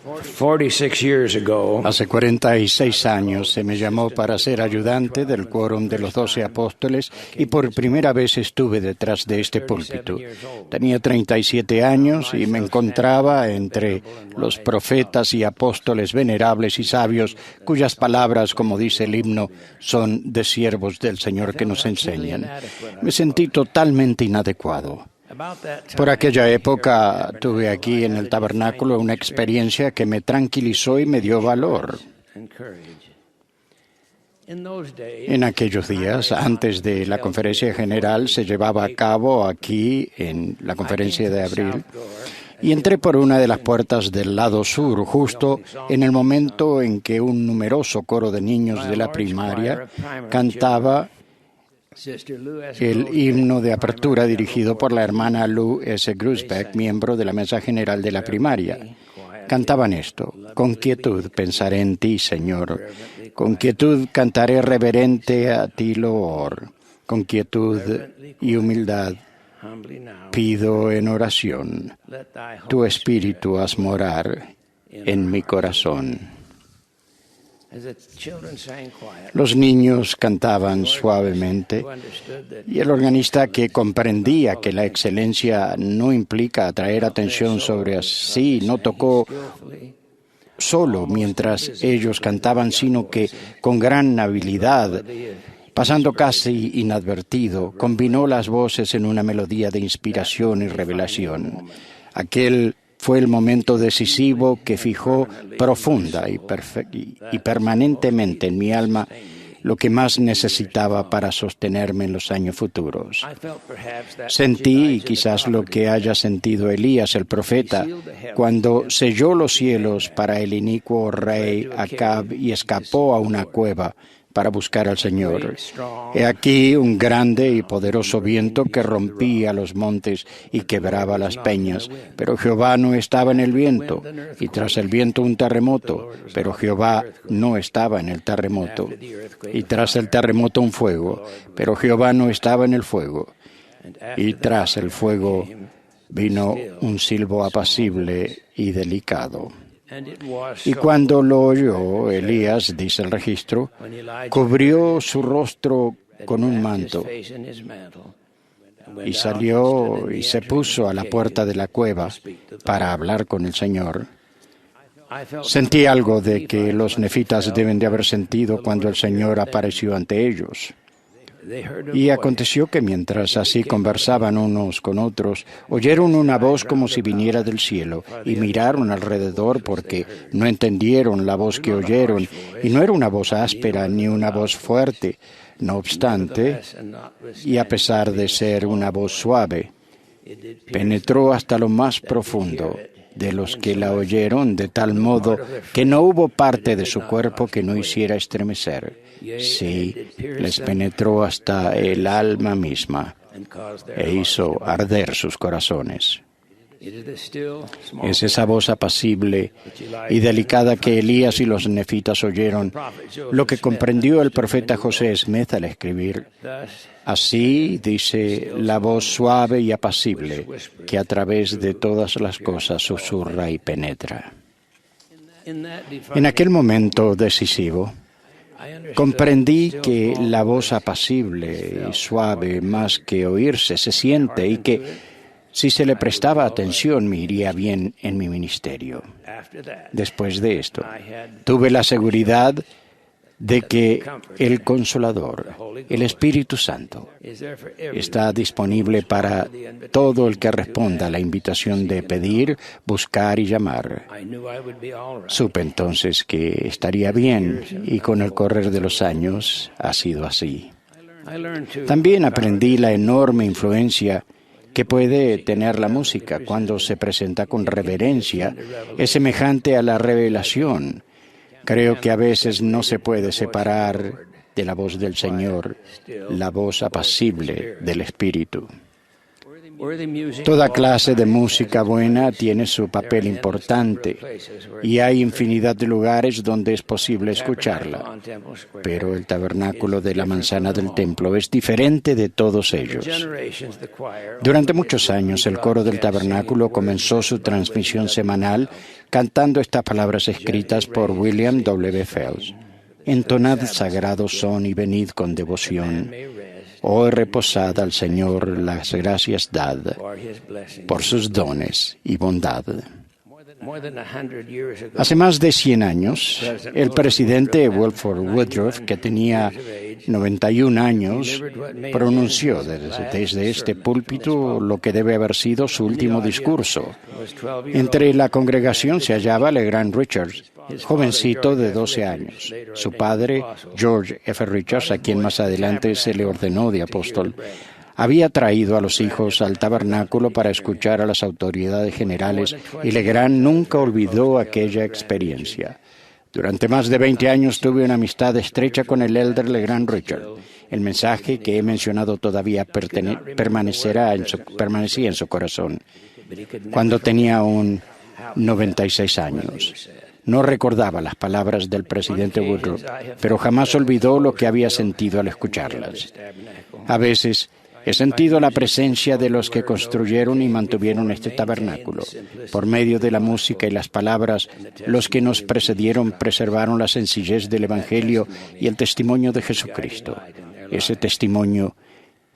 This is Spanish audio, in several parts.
46 years ago, Hace 46 años se me llamó para ser ayudante del quórum de los 12 apóstoles y por primera vez estuve detrás de este púlpito. Tenía 37 años y me encontraba entre los profetas y apóstoles venerables y sabios cuyas palabras, como dice el himno, son de siervos del Señor que nos enseñan. Me sentí totalmente inadecuado. Por aquella época tuve aquí en el tabernáculo una experiencia que me tranquilizó y me dio valor. En aquellos días, antes de la conferencia general, se llevaba a cabo aquí en la conferencia de abril, y entré por una de las puertas del lado sur, justo en el momento en que un numeroso coro de niños de la primaria cantaba el himno de apertura dirigido por la hermana Lou S. Grusbeck, miembro de la mesa general de la primaria. Cantaban esto: con quietud pensaré en ti, Señor. Con quietud cantaré reverente a ti loor. Con quietud y humildad pido en oración. Tu espíritu haz morar en mi corazón. Los niños cantaban suavemente y el organista, que comprendía que la excelencia no implica atraer atención sobre sí, no tocó solo mientras ellos cantaban, sino que con gran habilidad, pasando casi inadvertido, combinó las voces en una melodía de inspiración y revelación. Aquel fue el momento decisivo que fijó profunda y permanentemente en mi alma lo que más necesitaba para sostenerme en los años futuros. Sentí quizás lo que haya sentido Elías el profeta cuando selló los cielos para el inicuo rey Acab y escapó a una cueva para buscar al Señor. He aquí un grande y poderoso viento que rompía los montes y quebraba las peñas, pero Jehová no estaba en el viento, y tras el viento un terremoto, pero Jehová no estaba en el terremoto, y tras el terremoto un fuego, pero Jehová no estaba en el fuego, y tras el fuego vino un silbo apacible y delicado. Y cuando lo oyó, Elías, dice el registro, cubrió su rostro con un manto y salió y se puso a la puerta de la cueva para hablar con el Señor. Sentí algo de que los nefitas deben de haber sentido cuando el Señor apareció ante ellos. Y aconteció que mientras así conversaban unos con otros, oyeron una voz como si viniera del cielo, y miraron alrededor porque no entendieron la voz que oyeron, y no era una voz áspera ni una voz fuerte. No obstante, y a pesar de ser una voz suave, penetró hasta lo más profundo de los que la oyeron, de tal modo que no hubo parte de su cuerpo que no hiciera estremecer. Sí, les penetró hasta el alma misma e hizo arder sus corazones. Es esa voz apacible y delicada que Elías y los nefitas oyeron, lo que comprendió el profeta José Smith al escribir: así dice la voz suave y apacible que a través de todas las cosas susurra y penetra. En aquel momento decisivo, comprendí que la voz apacible y suave, más que oírse, se siente, y que si se le prestaba atención me iría bien en mi ministerio. Después de esto, tuve la seguridad de que el Consolador, el Espíritu Santo, está disponible para todo el que responda a la invitación de pedir, buscar y llamar. Supe entonces que estaría bien, y con el correr de los años ha sido así. También aprendí la enorme influencia que puede tener la música cuando se presenta con reverencia. Es semejante a la revelación. Creo que a veces no se puede separar de la voz del Señor, la voz apacible del Espíritu. Toda clase de música buena tiene su papel importante y hay infinidad de lugares donde es posible escucharla, pero el tabernáculo de la manzana del templo es diferente de todos ellos. Durante muchos años el coro del tabernáculo comenzó su transmisión semanal cantando estas palabras escritas por William W. Phelps. Entonad sagrado son y venid con devoción. Hoy reposad al Señor las gracias dad por sus dones y bondad. Hace más de 100 años, el presidente Wilford Woodruff, que tenía 91 años, pronunció desde este púlpito lo que debe haber sido su último discurso. Entre la congregación se hallaba LeGrand Richards, jovencito de 12 años. Su padre, George F. Richards, a quien más adelante se le ordenó de apóstol, había traído a los hijos al tabernáculo para escuchar a las autoridades generales y Legrand nunca olvidó aquella experiencia. Durante más de 20 años tuve una amistad estrecha con el elder LeGrand Richards. El mensaje que he mencionado todavía permanecía en su corazón. Cuando tenía 96 años. No recordaba las palabras del presidente Woodruff, pero jamás olvidó lo que había sentido al escucharlas. A veces he sentido la presencia de los que construyeron y mantuvieron este tabernáculo. Por medio de la música y las palabras, los que nos precedieron preservaron la sencillez del Evangelio y el testimonio de Jesucristo. Ese testimonio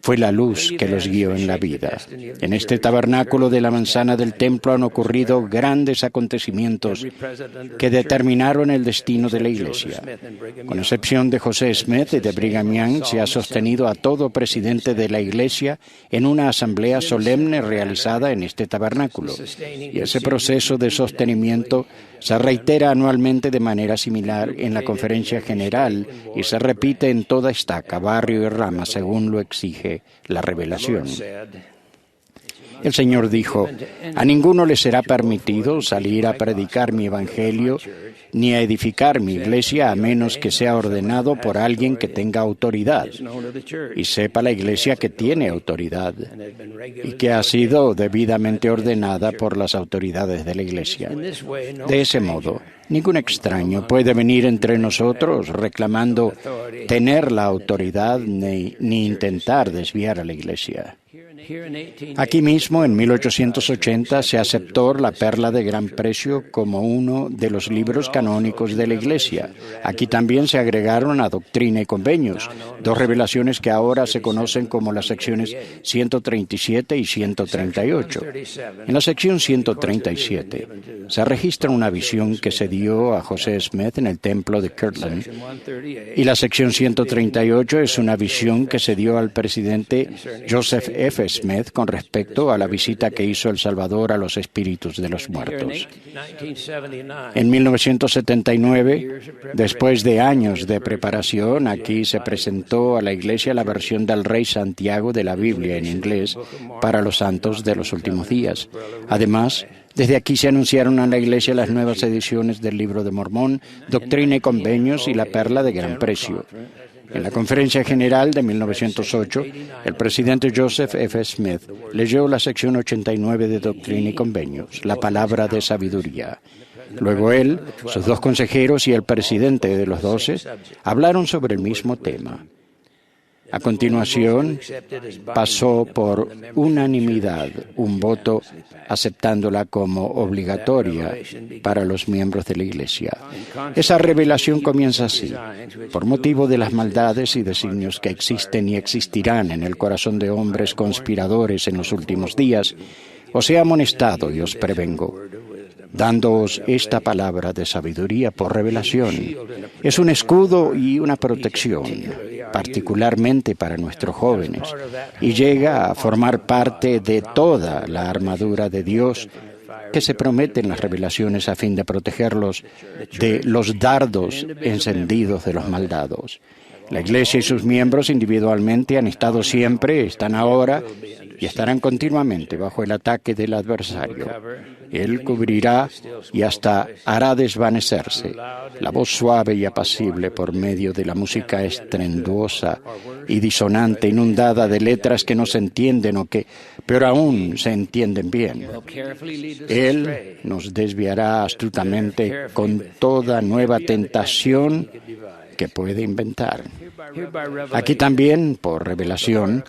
fue la luz que los guió en la vida. En este tabernáculo de la manzana del templo han ocurrido grandes acontecimientos que determinaron el destino de la Iglesia. Con excepción de José Smith y de Brigham Young, se ha sostenido a todo presidente de la Iglesia en una asamblea solemne realizada en este tabernáculo. Y ese proceso de sostenimiento se reitera anualmente de manera similar en la Conferencia General y se repite en toda estaca, barrio y rama, según lo exige la revelación. El Señor dijo: a ninguno le será permitido salir a predicar mi evangelio ni a edificar mi iglesia a menos que sea ordenado por alguien que tenga autoridad. Y sepa la iglesia que tiene autoridad y que ha sido debidamente ordenada por las autoridades de la iglesia. De ese modo, ningún extraño puede venir entre nosotros reclamando tener la autoridad ni intentar desviar a la iglesia. Aquí mismo, en 1880, se aceptó la Perla de Gran Precio como uno de los libros canónicos de la Iglesia. Aquí también se agregaron a Doctrina y Convenios, dos revelaciones que ahora se conocen como las secciones 137 y 138. En la sección 137 se registra una visión que se dio a José Smith en el templo de Kirtland, y la sección 138 es una visión que se dio al presidente Joseph F. Smith con respecto a la visita que hizo El Salvador a los espíritus de los muertos. En 1979, después de años de preparación, aquí se presentó a la Iglesia la versión del Rey Santiago de la Biblia en inglés para los santos de los últimos días. Además, desde aquí se anunciaron a la Iglesia las nuevas ediciones del Libro de Mormón, Doctrina y Convenios y la Perla de Gran Precio. En la Conferencia General de 1908, el presidente Joseph F. Smith leyó la sección 89 de Doctrina y Convenios, la palabra de sabiduría. Luego él, sus dos consejeros y el presidente de los 12 hablaron sobre el mismo tema. A continuación, pasó por unanimidad un voto aceptándola como obligatoria para los miembros de la Iglesia. Esa revelación comienza así: por motivo de las maldades y designios que existen y existirán en el corazón de hombres conspiradores en los últimos días, os he amonestado y os prevengo, dándoos esta palabra de sabiduría por revelación. Es un escudo y una protección, particularmente para nuestros jóvenes, y llega a formar parte de toda la armadura de Dios que se promete en las revelaciones a fin de protegerlos de los dardos encendidos de los maldados. La Iglesia y sus miembros individualmente han estado siempre, están ahora y estarán continuamente bajo el ataque del adversario. Él cubrirá y hasta hará desvanecerse la voz suave y apacible por medio de la música estruendosa y disonante, inundada de letras que no se entienden o que, peor aún, se entienden bien. Él nos desviará astutamente con toda nueva tentación que puede inventar. Aquí también, por revelación,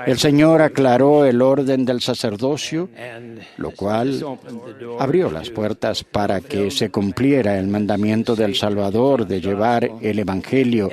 el Señor aclaró el orden del sacerdocio, lo cual abrió las puertas para que se cumpliera el mandamiento del Salvador de llevar el Evangelio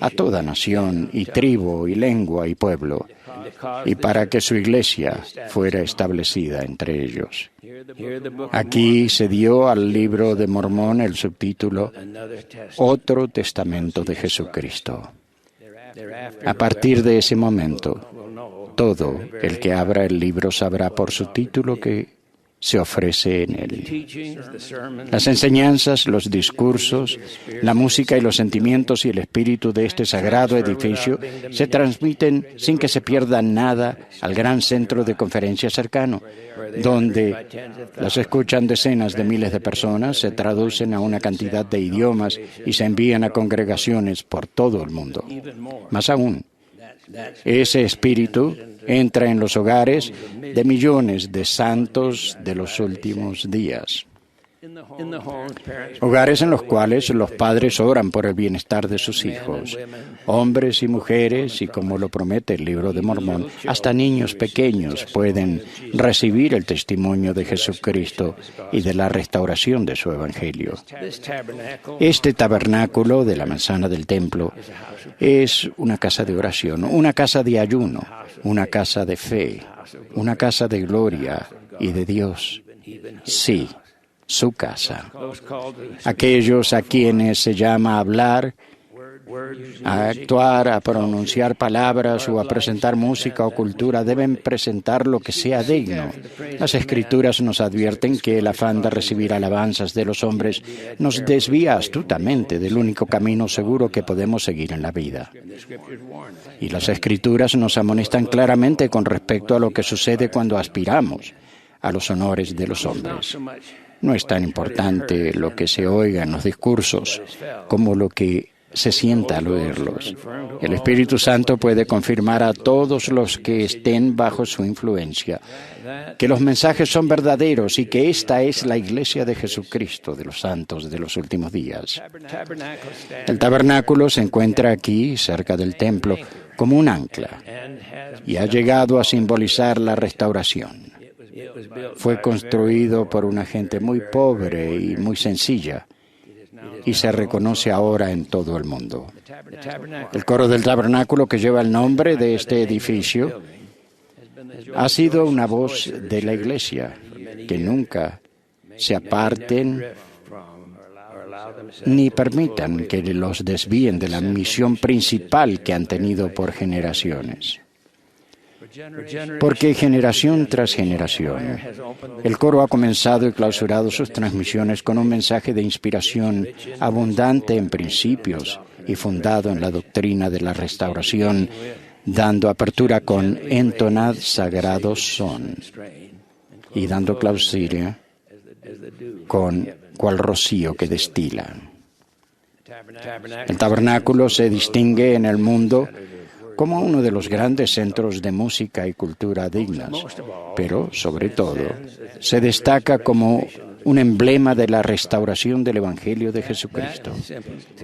a toda nación y tribu y lengua y pueblo, y para que su iglesia fuera establecida entre ellos. Aquí se dio al libro de Mormón el subtítulo Otro Testamento de Jesucristo. A partir de ese momento, todo el que abra el libro sabrá por su título que se ofrece en él. Las enseñanzas, los discursos, la música y los sentimientos y el espíritu de este sagrado edificio se transmiten sin que se pierda nada al gran centro de conferencia cercano, donde las escuchan decenas de miles de personas, se traducen a una cantidad de idiomas y se envían a congregaciones por todo el mundo. Más aún, ese espíritu entra en los hogares de millones de santos de los últimos días. Hogares en los cuales los padres oran por el bienestar de sus hijos, hombres y mujeres, y como lo promete el libro de Mormón, hasta niños pequeños pueden recibir el testimonio de Jesucristo y de la restauración de su Evangelio. Este tabernáculo de la manzana del templo es una casa de oración, una casa de ayuno, una casa de fe, una casa de gloria y de Dios. Sí, su casa. Aquellos a quienes se llama a hablar, a actuar, a pronunciar palabras o a presentar música o cultura deben presentar lo que sea digno. Las Escrituras nos advierten que el afán de recibir alabanzas de los hombres nos desvía astutamente del único camino seguro que podemos seguir en la vida. Y las Escrituras nos amonestan claramente con respecto a lo que sucede cuando aspiramos a los honores de los hombres. No es tan importante lo que se oiga en los discursos como lo que se sienta al oírlos. El Espíritu Santo puede confirmar a todos los que estén bajo su influencia que los mensajes son verdaderos y que esta es la Iglesia de Jesucristo de los santos de los últimos días. El tabernáculo se encuentra aquí, cerca del templo, como un ancla y ha llegado a simbolizar la restauración. Fue construido por una gente muy pobre y muy sencilla y se reconoce ahora en todo el mundo. El coro del tabernáculo, que lleva el nombre de este edificio, ha sido una voz de la Iglesia, que nunca se aparten ni permitan que los desvíen de la misión principal que han tenido por generaciones. Porque generación tras generación, el coro ha comenzado y clausurado sus transmisiones con un mensaje de inspiración abundante en principios y fundado en la doctrina de la restauración, dando apertura con entonad sagrados son y dando clausura con cual rocío que destila. El tabernáculo se distingue en el mundo como uno de los grandes centros de música y cultura dignas, pero, sobre todo, se destaca como un emblema de la restauración del Evangelio de Jesucristo.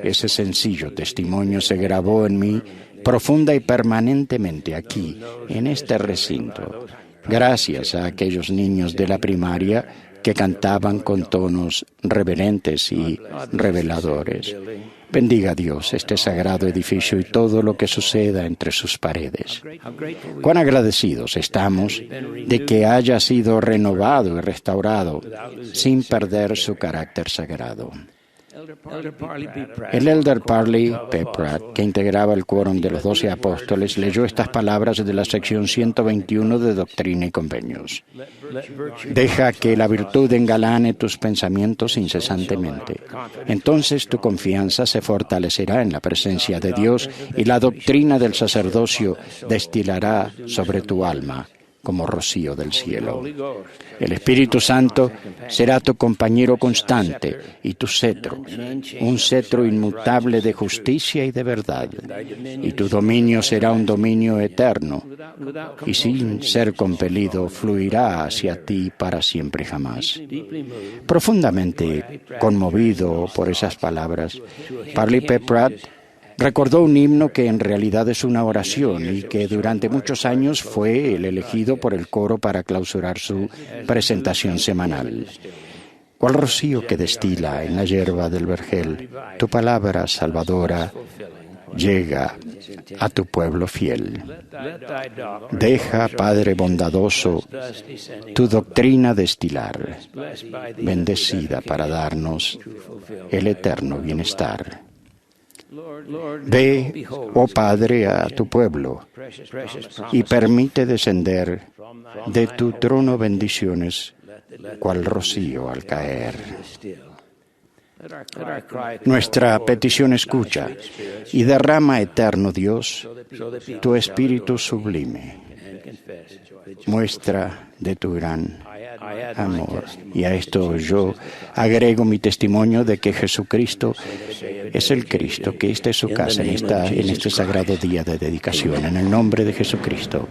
Ese sencillo testimonio se grabó en mí profunda y permanentemente aquí, en este recinto, gracias a aquellos niños de la primaria que cantaban con tonos reverentes y reveladores. Bendiga a Dios este sagrado edificio y todo lo que suceda entre sus paredes. Cuán agradecidos estamos de que haya sido renovado y restaurado sin perder su carácter sagrado. El elder Parley P. Pratt, que integraba el quórum de los 12 apóstoles, leyó estas palabras de la sección 121 de Doctrina y Convenios. Deja que la virtud engalane tus pensamientos incesantemente. Entonces tu confianza se fortalecerá en la presencia de Dios y la doctrina del sacerdocio destilará sobre tu alma como rocío del cielo. El Espíritu Santo será tu compañero constante y tu cetro, un cetro inmutable de justicia y de verdad. Y tu dominio será un dominio eterno y sin ser compelido fluirá hacia ti para siempre jamás. Profundamente conmovido por esas palabras, Parley P. Pratt recordó un himno que en realidad es una oración y que durante muchos años fue el elegido por el coro para clausurar su presentación semanal. Cual rocío que destila en la hierba del vergel, tu palabra salvadora llega a tu pueblo fiel. Deja, Padre bondadoso, tu doctrina destilar, bendecida para darnos el eterno bienestar. Ve, oh Padre, a tu pueblo y permite descender de tu trono bendiciones, cual rocío al caer. Nuestra petición escucha y derrama, eterno Dios, tu espíritu sublime. Muestra de tu gran amor. Y a esto yo agrego mi testimonio de que Jesucristo es el Cristo, que esta es su casa en este sagrado día de dedicación. En el nombre de Jesucristo.